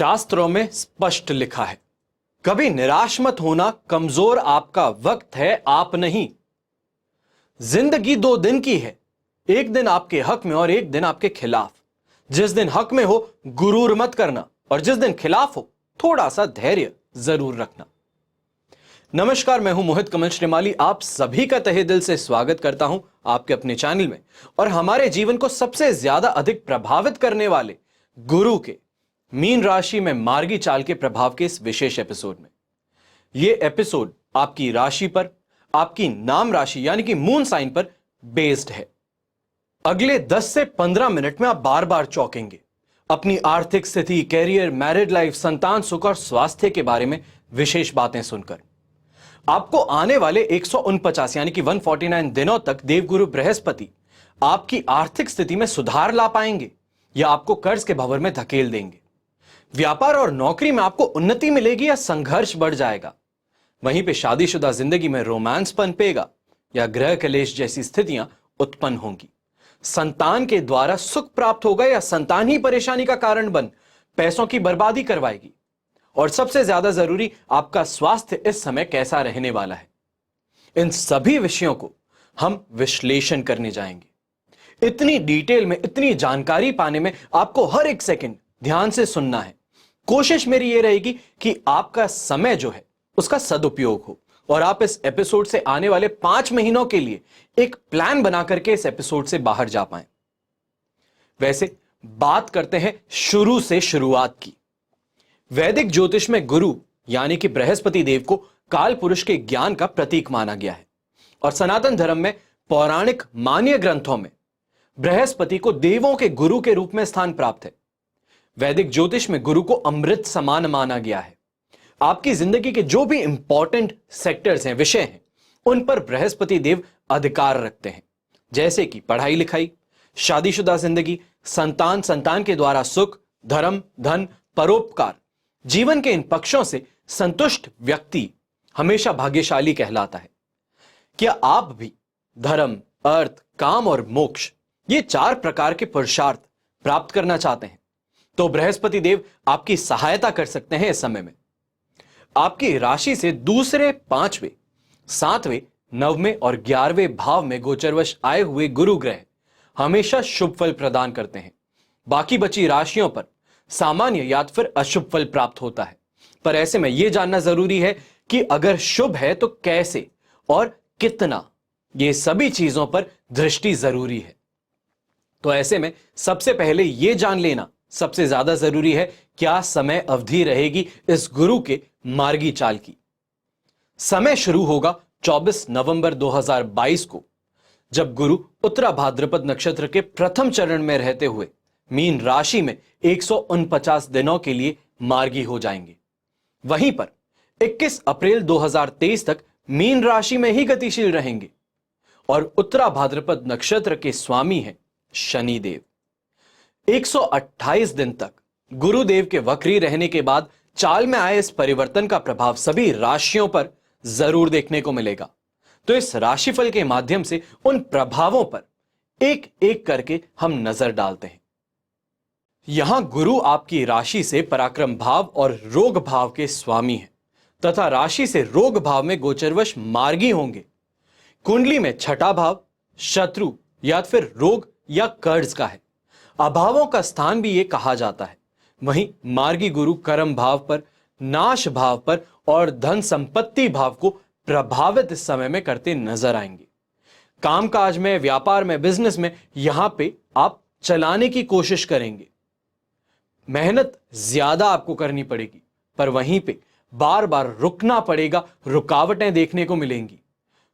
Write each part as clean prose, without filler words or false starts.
शास्त्रों में स्पष्ट लिखा है, कभी निराश मत होना, कमजोर आपका वक्त है, आप नहीं। जिंदगी 2 दिन की है, एक दिन आपके हक में और एक दिन आपके खिलाफ। जिस दिन हक में हो गुरूर मत करना और जिस दिन खिलाफ हो थोड़ा सा धैर्य जरूर रखना। नमस्कार, मैं हूं मोहित कमल श्रीमाली। आप सभी का तहे दिल से स्वागत करता हूं आपके अपने चैनल में और हमारे जीवन को सबसे ज्यादा अधिक प्रभावित करने वाले गुरु के मीन राशि में मार्गी चाल के प्रभाव के इस विशेष एपिसोड में। यह एपिसोड आपकी राशि पर, आपकी नाम राशि यानी कि मून साइन पर बेस्ड है। अगले 10 से 15 मिनट में आप बार बार चौंकेंगे। अपनी आर्थिक स्थिति, कैरियर, मैरिड लाइफ, संतान सुख और स्वास्थ्य के बारे में विशेष बातें सुनकर आपको आने वाले 149 यानी कि 149 दिनों तक देवगुरु बृहस्पति आपकी आर्थिक स्थिति में सुधार ला पाएंगे या आपको कर्ज के भंवर में धकेल देंगे। व्यापार और नौकरी में आपको उन्नति मिलेगी या संघर्ष बढ़ जाएगा। वहीं पे शादीशुदा जिंदगी में रोमांस पनपेगा या ग्रह कलेश जैसी स्थितियां उत्पन्न होंगी। संतान के द्वारा सुख प्राप्त होगा या संतान ही परेशानी का कारण बन पैसों की बर्बादी करवाएगी। और सबसे ज्यादा जरूरी, आपका स्वास्थ्य इस समय कैसा रहने वाला है। इन सभी विषयों को हम विश्लेषण करने जाएंगे। इतनी डिटेल में, इतनी जानकारी पाने में आपको हर एक सेकंड ध्यान से सुनना है। कोशिश मेरी यह रहेगी कि आपका समय जो है उसका सदुपयोग हो और आप इस एपिसोड से आने वाले 5 महीनों के लिए एक प्लान बना करके इस एपिसोड से बाहर जा पाएं। वैसे बात करते हैं शुरू से शुरुआत की। वैदिक ज्योतिष में गुरु यानी कि बृहस्पति देव को काल पुरुष के ज्ञान का प्रतीक माना गया है और सनातन धर्म में पौराणिक मान्य ग्रंथों में बृहस्पति को देवों के गुरु के रूप में स्थान प्राप्त है। वैदिक ज्योतिष में गुरु को अमृत समान माना गया है। आपकी जिंदगी के जो भी इंपॉर्टेंट सेक्टर्स हैं, विषय हैं, उन पर बृहस्पति देव अधिकार रखते हैं, जैसे कि पढ़ाई लिखाई, शादीशुदा जिंदगी, संतान, संतान के द्वारा सुख, धर्म, धन, परोपकार। जीवन के इन पक्षों से संतुष्ट व्यक्ति हमेशा भाग्यशाली कहलाता है। क्या आप भी धर्म, अर्थ, काम और मोक्ष, ये 4 प्रकार के पुरुषार्थ प्राप्त करना चाहते हैं तो बृहस्पति देव आपकी सहायता कर सकते हैं। इस समय में आपकी राशि से दूसरे, 5वें, 7वें, 9वें और 11वें भाव में गोचरवश आए हुए गुरु ग्रह हमेशा शुभ फल प्रदान करते हैं। बाकी बची राशियों पर सामान्य या फिर अशुभ फल प्राप्त होता है। पर ऐसे में यह जानना जरूरी है कि अगर शुभ है तो कैसे और कितना, ये सभी चीजों पर दृष्टि जरूरी है। तो ऐसे में सबसे पहले यह जान लेना सबसे ज्यादा जरूरी है, क्या समय अवधि रहेगी इस गुरु के मार्गी चाल की। समय शुरू होगा 24 नवंबर 2022 को, जब गुरु उत्तरा भाद्रपद नक्षत्र के प्रथम चरण में रहते हुए मीन राशि में 149 दिनों के लिए मार्गी हो जाएंगे। वहीं पर 21 अप्रैल 2023 तक मीन राशि में ही गतिशील रहेंगे और उत्तरा भाद्रपद नक्षत्र के स्वामी हैं शनिदेव। 128 दिन तक गुरुदेव के वक्री रहने के बाद चाल में आए इस परिवर्तन का प्रभाव सभी राशियों पर जरूर देखने को मिलेगा। तो इस राशिफल के माध्यम से उन प्रभावों पर एक एक करके हम नजर डालते हैं। यहां गुरु आपकी राशि से पराक्रम भाव और रोग भाव के स्वामी हैं तथा राशि से रोग भाव में गोचरवश मार्गी होंगे। कुंडली में 6ठा भाव शत्रु या फिर रोग या कर्ज का है। अभावों का स्थान भी यह कहा जाता है। वहीं मार्गी गुरु कर्म भाव पर, नाश भाव पर और धन संपत्ति भाव को प्रभावित इस समय में करते नजर आएंगे। कामकाज में, व्यापार में, बिजनेस में यहां पे आप चलाने की कोशिश करेंगे। मेहनत ज्यादा आपको करनी पड़ेगी, पर वहीं पे बार बार रुकना पड़ेगा, रुकावटें देखने को मिलेंगी।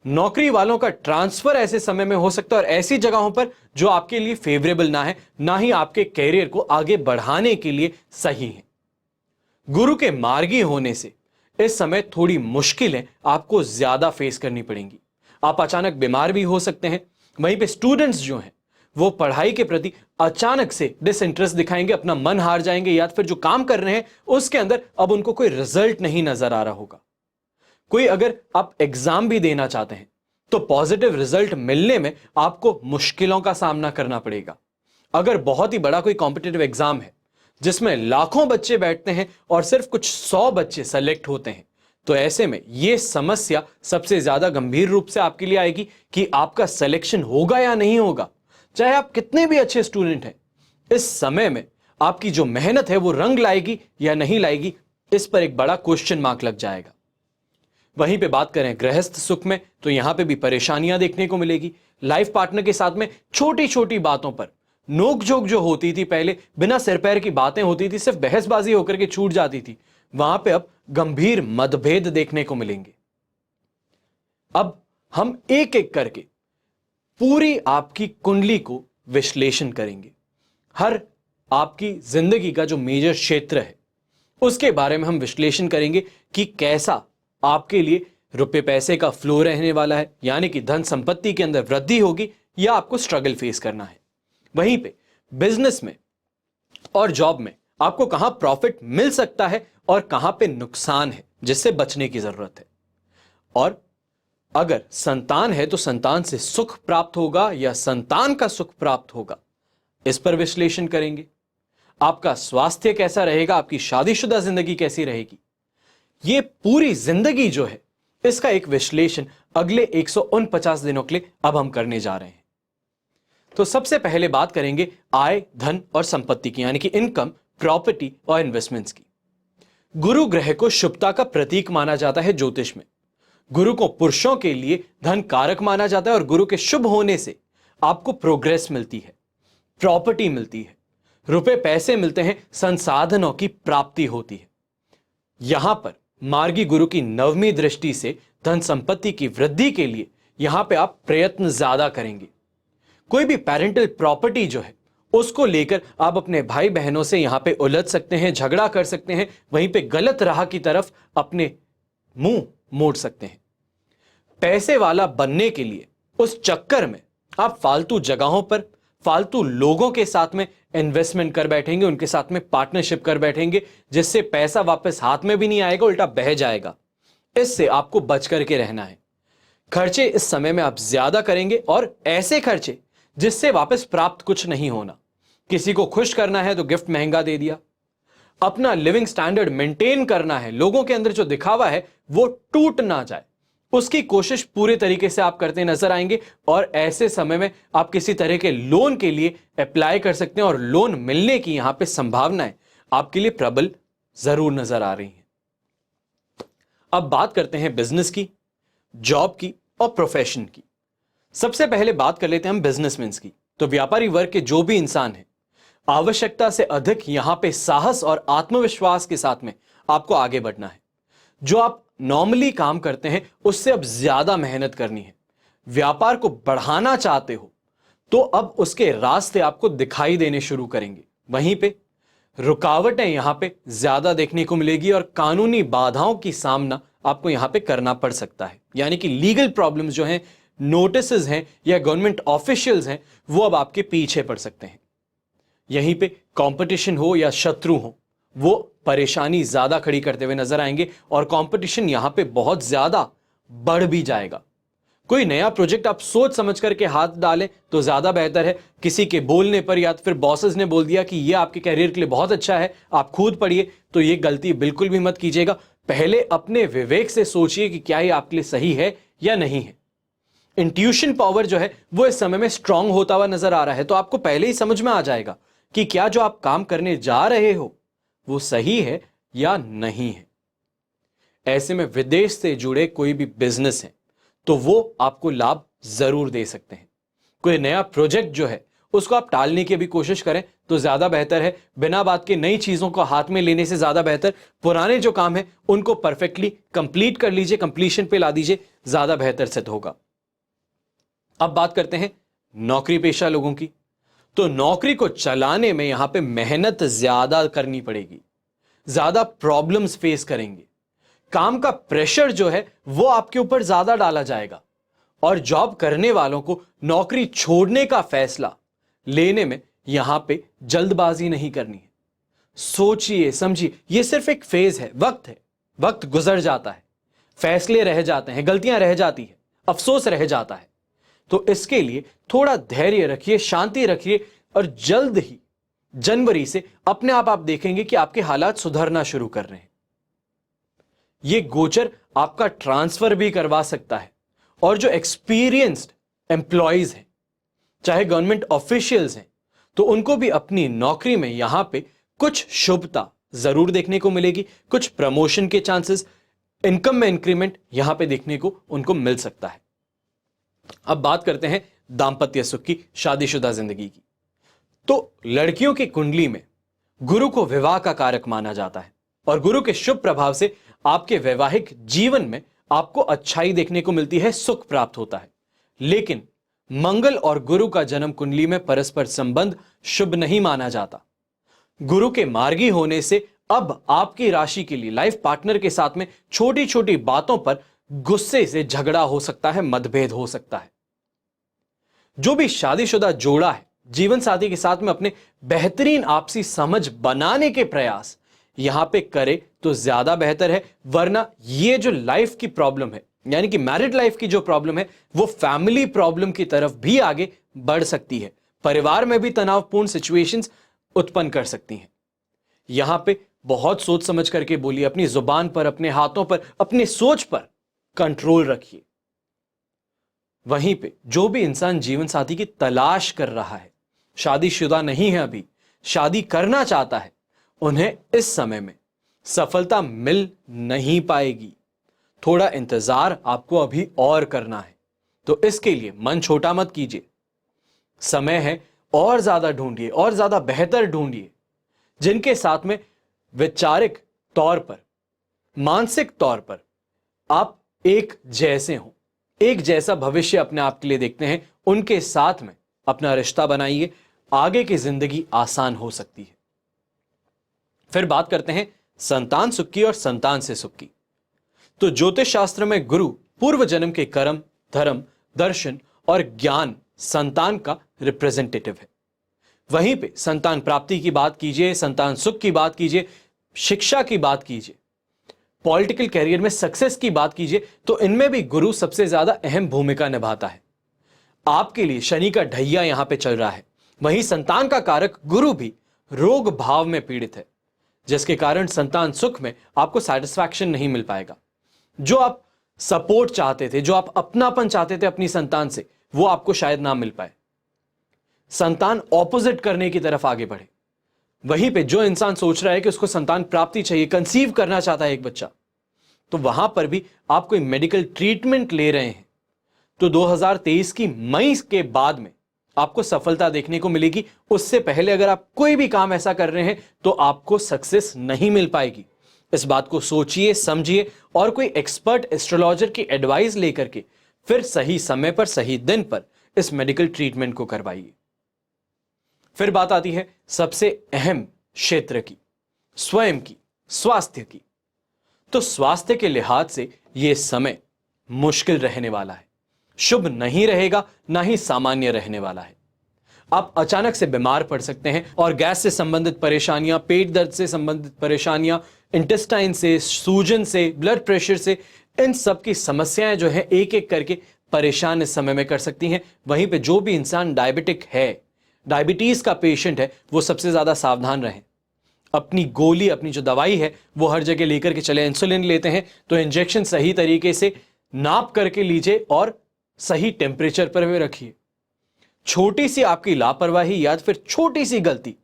नौकरी वालों का ट्रांसफर ऐसे समय में हो सकता है और ऐसी जगहों पर जो आपके लिए फेवरेबल ना है, ना ही आपके कैरियर को आगे बढ़ाने के लिए सही है। गुरु के मार्गी होने से इस समय थोड़ी मुश्किलें आपको ज्यादा फेस करनी पड़ेंगी। आप अचानक बीमार भी हो सकते हैं। वहीं पे स्टूडेंट्स जो हैं वो पढ़ाई के प्रति अचानक से डिसइंटरेस्ट दिखाएंगे, अपना मन हार जाएंगे या फिर जो काम कर रहे हैं उसके अंदर अब उनको कोई रिजल्ट नहीं नजर आ रहा होगा। कोई अगर आप एग्जाम भी देना चाहते हैं तो पॉजिटिव रिजल्ट मिलने में आपको मुश्किलों का सामना करना पड़ेगा। अगर बहुत ही बड़ा कोई कॉम्पिटिटिव एग्जाम है जिसमें लाखों बच्चे बैठते हैं और सिर्फ कुछ 100 बच्चे सेलेक्ट होते हैं, तो ऐसे में यह समस्या सबसे ज्यादा गंभीर रूप से आपके लिए आएगी कि आपका सिलेक्शन होगा या नहीं होगा। चाहे आप कितने भी अच्छे स्टूडेंट हैं, इस समय में आपकी जो मेहनत है वो रंग लाएगी या नहीं लाएगी, इस पर एक बड़ा क्वेश्चन मार्क लग जाएगा। वहीं पे बात करें गृहस्थ सुख में, तो यहां पे भी परेशानियां देखने को मिलेगी। लाइफ पार्टनर के साथ में छोटी छोटी बातों पर नोकझोंक जो होती थी, पहले बिना सिर पैर की बातें होती थी, सिर्फ बहसबाजी होकर के छूट जाती थी, वहां पे अब गंभीर मतभेद देखने को मिलेंगे। अब हम एक एक करके पूरी आपकी कुंडली को विश्लेषण करेंगे। हर आपकी जिंदगी का जो मेजर क्षेत्र है उसके बारे में हम विश्लेषण करेंगे कि कैसा आपके लिए रुपए पैसे का फ्लो रहने वाला है, यानी कि धन संपत्ति के अंदर वृद्धि होगी या आपको स्ट्रगल फेस करना है। वहीं पे बिजनेस में और जॉब में आपको कहां प्रॉफिट मिल सकता है और कहां पे नुकसान है जिससे बचने की जरूरत है। और अगर संतान है तो संतान से सुख प्राप्त होगा या संतान का सुख प्राप्त होगा, इस पर विश्लेषण करेंगे। आपका स्वास्थ्य कैसा रहेगा, आपकी शादीशुदा जिंदगी कैसी रहेगी, ये पूरी जिंदगी जो है इसका एक विश्लेषण अगले 149 दिनों के लिए अब हम करने जा रहे हैं। तो सबसे पहले बात करेंगे आय, धन और संपत्ति की, यानी कि इनकम, प्रॉपर्टी और इन्वेस्टमेंट्स की। गुरु ग्रह को शुभता का प्रतीक माना जाता है ज्योतिष में। गुरु को पुरुषों के लिए धन कारक माना जाता है और गुरु के शुभ होने से आपको प्रोग्रेस मिलती है, प्रॉपर्टी मिलती है, रुपए पैसे मिलते हैं, संसाधनों की प्राप्ति होती है। यहां पर मार्गी गुरु की 9वीं दृष्टि से धन संपत्ति की वृद्धि के लिए यहां पे आप प्रयत्न ज्यादा करेंगे। कोई भी पेरेंटल प्रॉपर्टी जो है उसको लेकर आप अपने भाई बहनों से यहां पे उलझ सकते हैं, झगड़ा कर सकते हैं, वहीं पे गलत राह की तरफ अपने मुंह मोड़ सकते हैं। पैसे वाला बनने के लिए उस चक्कर में आप फालतू जगहों पर, फालतू लोगों के साथ में इन्वेस्टमेंट कर बैठेंगे, उनके साथ में पार्टनरशिप कर बैठेंगे, जिससे पैसा वापस हाथ में भी नहीं आएगा, उल्टा बह जाएगा। इससे आपको बच करके रहना है। खर्चे इस समय में आप ज्यादा करेंगे और ऐसे खर्चे जिससे वापस प्राप्त कुछ नहीं होना। किसी को खुश करना है तो गिफ्ट महंगा दे दिया, अपना लिविंग स्टैंडर्ड मेंटेन करना है, लोगों के अंदर जो दिखावा है वो टूट ना जाए, उसकी कोशिश पूरे तरीके से आप करते नजर आएंगे। और ऐसे समय में आप किसी तरह के लोन के लिए अप्लाई कर सकते हैं और लोन मिलने की यहां पे संभावनाएं आपके लिए प्रबल जरूर नजर आ रही हैं। अब बात करते हैं बिजनेस की, जॉब की और प्रोफेशन की। सबसे पहले बात कर लेते हैं हम बिजनेसमैन की। तो व्यापारी वर्ग के जो भी इंसान है, आवश्यकता से अधिक यहां पे साहस और आत्मविश्वास के साथ में आपको आगे बढ़ना है। जो आप नॉर्मली काम करते हैं उससे अब ज्यादा मेहनत करनी है। व्यापार को बढ़ाना चाहते हो तो अब उसके रास्ते आपको दिखाई देने शुरू करेंगे। वहीं पे रुकावटें यहां पे ज्यादा देखने को मिलेगी और कानूनी बाधाओं की सामना आपको यहां पे करना पड़ सकता है, यानी कि लीगल प्रॉब्लम्स जो हैं, नोटिसेस हैं या गवर्नमेंट ऑफिशियल्स हैं, वो अब आपके पीछे पड़ सकते हैं। यहीं पे कंपटीशन हो या शत्रु हो, वो परेशानी ज्यादा खड़ी करते हुए नजर आएंगे और कंपटीशन यहां पे बहुत ज्यादा बढ़ भी जाएगा। कोई नया प्रोजेक्ट आप सोच समझ करके हाथ डालें तो ज्यादा बेहतर है। किसी के बोलने पर या फिर बॉसेस ने बोल दिया कि ये आपके कैरियर के लिए बहुत अच्छा है, आप खुद पढ़िए, तो ये गलती बिल्कुल भी मत कीजिएगा। पहले अपने विवेक से सोचिए कि क्या ये आपके लिए सही है या नहीं है। इंट्यूशन पावर जो है वो इस समय में स्ट्रांग होता हुआ नजर आ रहा है, तो आपको पहले ही समझ में आ जाएगा कि क्या जो आप काम करने जा रहे हो वो सही है या नहीं है। ऐसे में विदेश से जुड़े कोई भी बिजनेस है तो वो आपको लाभ जरूर दे सकते हैं। कोई नया प्रोजेक्ट जो है उसको आप टालने की भी कोशिश करें तो ज्यादा बेहतर है। बिना बात के नई चीजों को हाथ में लेने से ज्यादा बेहतर पुराने जो काम है उनको परफेक्टली कंप्लीट कर लीजिए, कंप्लीशन पे ला दीजिए, ज्यादा बेहतर सिद्ध होगा। अब बात करते हैं नौकरी पेशा लोगों की। तो नौकरी को चलाने में यहां पे मेहनत ज्यादा करनी पड़ेगी, ज्यादा प्रॉब्लम्स फेस करेंगे, काम का प्रेशर जो है वो आपके ऊपर ज्यादा डाला जाएगा और जॉब करने वालों को नौकरी छोड़ने का फैसला लेने में यहां पे जल्दबाजी नहीं करनी है। सोचिए समझिए, ये सिर्फ एक फेज है, वक्त है, वक्त गुजर जाता है, फैसले रह जाते हैं, गलतियां रह जाती है, अफसोस रह जाता है। तो इसके लिए थोड़ा धैर्य रखिए, शांति रखिए और जल्द ही जनवरी से अपने आप देखेंगे कि आपके हालात सुधरना शुरू कर रहे हैं। यह गोचर आपका ट्रांसफर भी करवा सकता है, और जो एक्सपीरियंस्ड एम्प्लॉयज हैं, चाहे गवर्नमेंट ऑफिशियल्स हैं, तो उनको भी अपनी नौकरी में यहां पे कुछ शुभता जरूर देखने को मिलेगी। कुछ प्रमोशन के चांसेस, इनकम में इंक्रीमेंट यहां पे देखने को उनको मिल सकता है। अब बात करते हैं दांपत्य सुख की, शादीशुदा जिंदगी की। तो लड़कियों की कुंडली में गुरु को विवाह का कारक माना जाता है, और गुरु के शुभ प्रभाव से आपके वैवाहिक जीवन में आपको अच्छाई देखने को मिलती है, सुख प्राप्त होता है। लेकिन मंगल और गुरु का जन्म कुंडली में परस्पर संबंध शुभ नहीं माना जाता। गुरु के मार्गी होने से अब आपकी राशि के लिए लाइफ पार्टनर के साथ में छोटी छोटी बातों पर गुस्से से झगड़ा हो सकता है, मतभेद हो सकता है। जो भी शादीशुदा जोड़ा है, जीवन साथी के साथ में अपने बेहतरीन आपसी समझ बनाने के प्रयास यहां पे करे तो ज्यादा बेहतर है, वरना ये जो लाइफ की प्रॉब्लम है, यानी कि मैरिड लाइफ की जो प्रॉब्लम है, वो फैमिली प्रॉब्लम की तरफ भी आगे बढ़ सकती है। परिवार में भी तनावपूर्ण सिचुएशंस उत्पन्न कर सकती हैं। यहां पे बहुत सोच समझ करके बोलिए, अपनी जुबान पर, अपने हाथों पर, अपनी सोच पर कंट्रोल रखिए। वहीं पे जो भी इंसान जीवन साथी की तलाश कर रहा है, शादीशुदा नहीं है, अभी शादी करना चाहता है, उन्हें इस समय में सफलता मिल नहीं पाएगी। थोड़ा इंतजार आपको अभी और करना है। तो इसके लिए मन छोटा मत कीजिए, समय है, और ज्यादा ढूंढिए, और ज्यादा बेहतर ढूंढिए, जिनके साथ में वैचारिक तौर पर, मानसिक तौर पर आप एक जैसे हो, एक जैसा भविष्य अपने आप के लिए देखते हैं। उनके साथ में अपना रिश्ता बनाइए, आगे की जिंदगी आसान हो सकती है। फिर बात करते हैं संतान सुख की और संतान से सुख की। तो ज्योतिष शास्त्र में गुरु पूर्व जन्म के कर्म, धर्म, दर्शन और ज्ञान संतान का रिप्रेजेंटेटिव है। वहीं पे संतान प्राप्ति की बात कीजिए, संतान सुख की बात कीजिए, शिक्षा की बात कीजिए, पॉलिटिकल कैरियर में सक्सेस की बात कीजिए, तो इनमें भी गुरु सबसे ज्यादा अहम भूमिका निभाता है। आपके लिए शनि का ढैया यहां पे चल रहा है। वहीं संतान का कारक गुरु भी रोग भाव में पीड़ित है, जिसके कारण संतान सुख में आपको सेटिस्फैक्शन नहीं मिल पाएगा। जो आप सपोर्ट चाहते थे, जो आप अपनापन चाहते थे अपनी संतान से, वो आपको शायद ना मिल पाए। संतान ऑपोजिट करने की तरफ आगे बढ़े। वहीं पे जो इंसान सोच रहा है कि उसको संतान प्राप्ति चाहिए, कंसीव करना चाहता है एक बच्चा, तो वहां पर भी आप कोई मेडिकल ट्रीटमेंट ले रहे हैं, तो 2023 की मई के बाद में आपको सफलता देखने को मिलेगी। उससे पहले अगर आप कोई भी काम ऐसा कर रहे हैं तो आपको सक्सेस नहीं मिल पाएगी। इस बात को सोचिए, समझिए, और कोई एक्सपर्ट एस्ट्रोलॉजर की एडवाइस लेकर के फिर सही समय पर, सही दिन पर इस मेडिकल ट्रीटमेंट को करवाइए। फिर बात आती है सबसे अहम क्षेत्र की, स्वयं की, स्वास्थ्य की। तो स्वास्थ्य के लिहाज से यह समय मुश्किल रहने वाला है, शुभ नहीं रहेगा, ना ही सामान्य रहने वाला है। आप अचानक से बीमार पड़ सकते हैं, और गैस से संबंधित परेशानियां, पेट दर्द से संबंधित परेशानियां, इंटेस्टाइन से, सूजन से, ब्लड प्रेशर से, इन सब की समस्याएं जो है एक एक करके परेशान इस समय में कर सकती हैं। वहीं पे जो भी इंसान डायबिटिक है, डायबिटीज का पेशेंट है, वो सबसे ज्यादा सावधान रहें। अपनी गोली, अपनी जो दवाई है, वो हर जगह लेकर के चले। इंसुलिन लेते हैं तो इंजेक्शन सही तरीके से नाप करके लीजिए और सही टेम्परेचर पर भी रखिए। छोटी सी आपकी लापरवाही या फिर छोटी सी गलती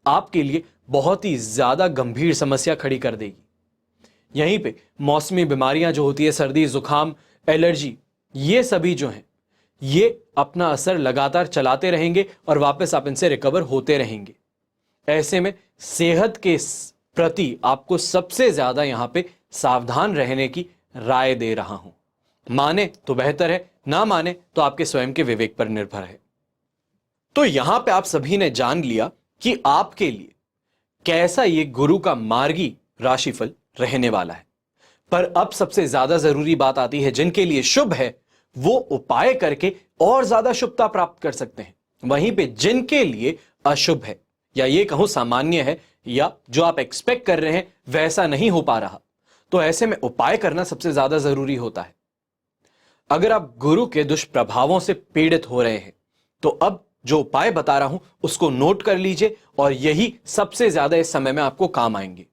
आपके लिए बहुत ही ज्यादा गंभीर समस्या खड़ी कर देगी। यहीं पे मौसमी बीमारियां जो होती है, सर्दी, जुकाम, एलर्जी, ये सभी जो हैं, ये अपना असर लगातार चलाते रहेंगे और वापस आप इनसे रिकवर होते रहेंगे। ऐसे में सेहत के प्रति आपको सबसे ज्यादा यहां पे सावधान रहने की राय दे रहा हूं। माने तो बेहतर है, ना माने तो आपके स्वयं के विवेक पर निर्भर है। तो यहां पे आप सभी ने जान लिया कि आपके लिए कैसा ये गुरु का मार्गी राशिफल रहने वाला है। पर अब सबसे ज्यादा जरूरी बात आती है, जिनके लिए शुभ है वो उपाय करके और ज्यादा शुभता प्राप्त कर सकते हैं। वहीं पे जिनके लिए अशुभ है, या ये कहूं सामान्य है, या जो आप एक्सपेक्ट कर रहे हैं वैसा नहीं हो पा रहा, तो ऐसे में उपाय करना सबसे ज्यादा जरूरी होता है। अगर आप गुरु के दुष्प्रभावों से पीड़ित हो रहे हैं, तो अब जो उपाय बता रहा हूं उसको नोट कर लीजिए और यही सबसे ज्यादा इस समय में आपको काम आएंगे।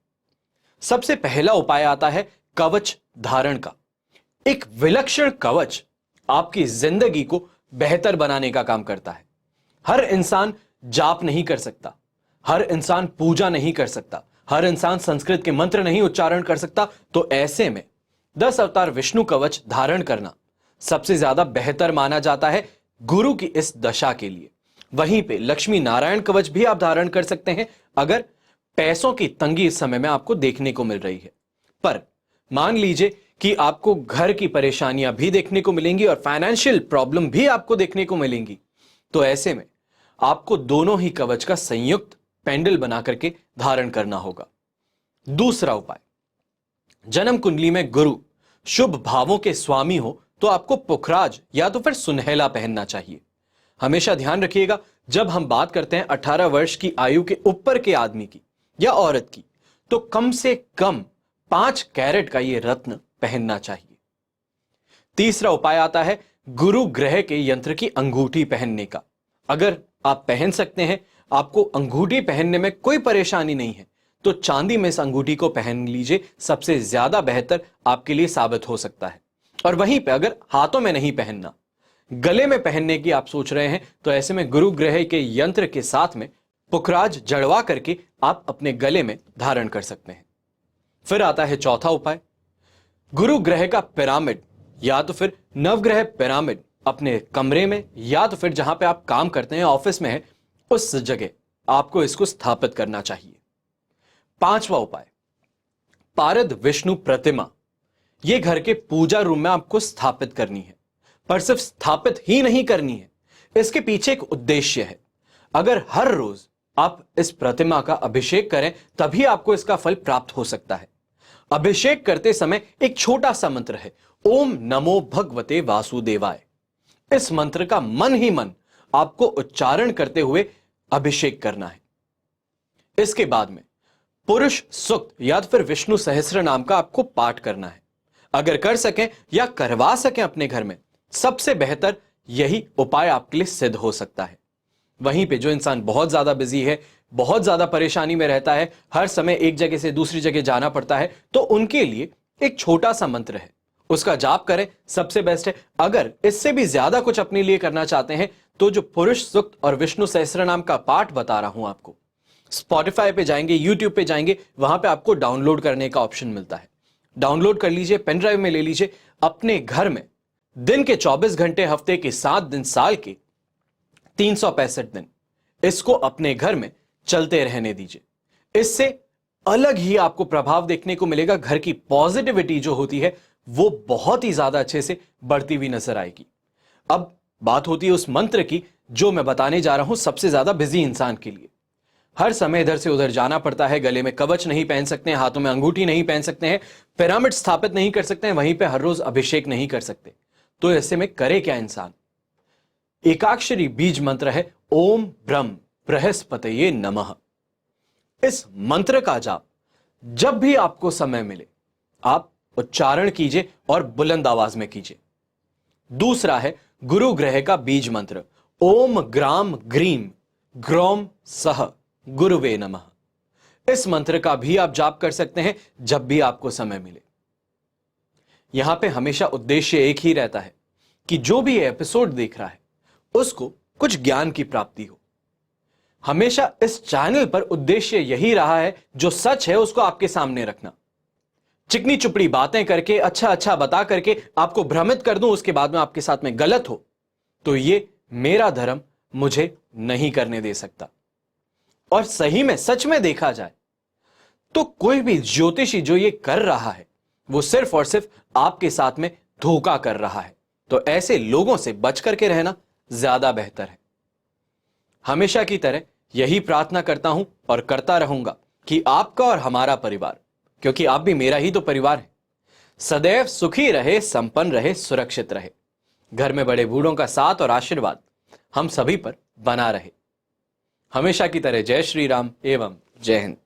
सबसे पहला उपाय आता है कवच धारण का। एक विलक्षण कवच आपकी जिंदगी को बेहतर बनाने का काम करता है। हर इंसान जाप नहीं कर सकता, हर इंसान पूजा नहीं कर सकता, हर इंसान संस्कृत के मंत्र नहीं उच्चारण कर सकता। तो ऐसे में 10 अवतार विष्णु कवच धारण करना सबसे ज्यादा बेहतर माना जाता है गुरु की इस दशा के लिए। वहीं पे लक्ष्मी नारायण कवच भी आप धारण कर सकते हैं अगर पैसों की तंगी इस समय में आपको देखने को मिल रही है। पर मान लीजिए कि आपको घर की परेशानियां भी देखने को मिलेंगी और फाइनेंशियल प्रॉब्लम भी आपको देखने को मिलेंगी, तो ऐसे में आपको दोनों ही कवच का संयुक्त पेंडल बना करके धारण करना होगा। दूसरा उपाय, जन्म कुंडली में गुरु शुभ भावों के स्वामी हो तो आपको पुखराज या तो फिर सुनहला पहनना चाहिए। हमेशा ध्यान रखिएगा, जब हम बात करते हैं 18 वर्ष की आयु के ऊपर के आदमी की या औरत की, तो कम से कम 5 कैरेट का यह रत्न पहनना चाहिए। तीसरा उपाय आता है गुरु ग्रह के यंत्र की अंगूठी पहनने का। अगर आप पहन सकते हैं, आपको अंगूठी पहनने में कोई परेशानी नहीं है, तो चांदी में इस अंगूठी को पहन लीजिए, सबसे ज्यादा बेहतर आपके लिए साबित हो सकता है। और वहीं पे अगर हाथों में नहीं पहनना, गले में पहनने की आप सोच रहे हैं, तो ऐसे में गुरु ग्रह के यंत्र के साथ में पुखराज जड़वा करके आप अपने गले में धारण कर सकते हैं। फिर आता है चौथा उपाय, गुरु ग्रह का पिरामिड या तो फिर नवग्रह पिरामिड अपने कमरे में या तो फिर जहां पे आप काम करते हैं, ऑफिस में है, उस जगह आपको इसको स्थापित करना चाहिए। पांचवा उपाय, पारद विष्णु प्रतिमा यह घर के पूजा रूम में आपको स्थापित करनी है। पर सिर्फ स्थापित ही नहीं करनी है, इसके पीछे एक उद्देश्य है। अगर हर रोज आप इस प्रतिमा का अभिषेक करें तभी आपको इसका फल प्राप्त हो सकता है। अभिषेक करते समय एक छोटा सा मंत्र है, ओम नमो भगवते वासुदेवाय। इस मंत्र का मन ही मन आपको उच्चारण करते हुए अभिषेक करना है। इसके बाद में पुरुष सूक्त या फिर विष्णु सहस्त्र नाम का आपको पाठ करना है। अगर कर सकें या करवा सकें अपने घर में, सबसे बेहतर यही उपाय आपके लिए सिद्ध हो सकता है। वहीं पे जो इंसान बहुत ज्यादा बिजी है, बहुत ज्यादा परेशानी में रहता है, हर समय एक जगह से दूसरी जगह जाना पड़ता है, तो उनके लिए एक छोटा सा मंत्र है, उसका जाप करें, सबसे बेस्ट है। अगर इससे भी ज्यादा कुछ अपने लिए करना चाहते हैं तो जो पुरुष सूक्त और विष्णु सहस्त्र नाम का पाठ बता रहा हूं आपको, स्पॉटिफाई पे जाएंगे, यूट्यूब पे जाएंगे, वहां पे आपको डाउनलोड करने का ऑप्शन मिलता है। डाउनलोड कर लीजिए, पेन ड्राइव में ले लीजिए, अपने घर में दिन के 24 घंटे, हफ्ते के 7 दिन, साल के 365 दिन इसको अपने घर में चलते रहने दीजिए। इससे अलग ही आपको प्रभाव देखने को मिलेगा। घर की पॉजिटिविटी जो होती है वो बहुत ही ज्यादा अच्छे से बढ़ती हुई नजर आएगी। अब बात होती है उस मंत्र की जो मैं बताने जा रहा हूं सबसे ज्यादा बिजी इंसान के लिए। हर समय इधर से उधर जाना पड़ता है, गले में कवच नहीं पहन सकते हैं, हाथों में अंगूठी नहीं पहन सकते हैं, पिरामिड स्थापित नहीं कर सकते हैं, वहीं पे हर रोज अभिषेक नहीं कर सकते। तो ऐसे में करे क्या इंसान? एकाक्षरी बीज मंत्र है ओम ब्रह्म बृहस्पतये नमः। इस मंत्र का जाप जब भी आपको समय मिले आप उच्चारण कीजिए और बुलंद आवाज में कीजिए। दूसरा है गुरु ग्रह का बीज मंत्र ओम ग्राम ग्रीम ग्रौम सह गुरुवे नमः। इस मंत्र का भी आप जाप कर सकते हैं जब भी आपको समय मिले। यहां पे हमेशा उद्देश्य एक ही रहता है कि जो भी एपिसोड देख रहा है उसको कुछ ज्ञान की प्राप्ति हो। हमेशा इस चैनल पर उद्देश्य यही रहा है, जो सच है उसको आपके सामने रखना। चिकनी चुपड़ी बातें करके, अच्छा अच्छा बता करके आपको भ्रमित कर दूं, उसके बाद में आपके साथ में गलत हो, तो ये मेरा धर्म मुझे नहीं करने दे सकता। और सही में सच में देखा जाए तो कोई भी ज्योतिषी जो ये कर रहा है वो सिर्फ और सिर्फ आपके साथ में धोखा कर रहा है। तो ऐसे लोगों से बच करके रहना ज्यादा बेहतर है। हमेशा की तरह यही प्रार्थना करता हूं और करता रहूंगा कि आपका और हमारा परिवार, क्योंकि आप भी मेरा ही तो परिवार है, सदैव सुखी रहे, संपन्न रहे, सुरक्षित रहे। घर में बड़े बूढ़ों का साथ और आशीर्वाद हम सभी पर बना रहे। हमेशा की तरह जय श्री राम एवं जय हिंद।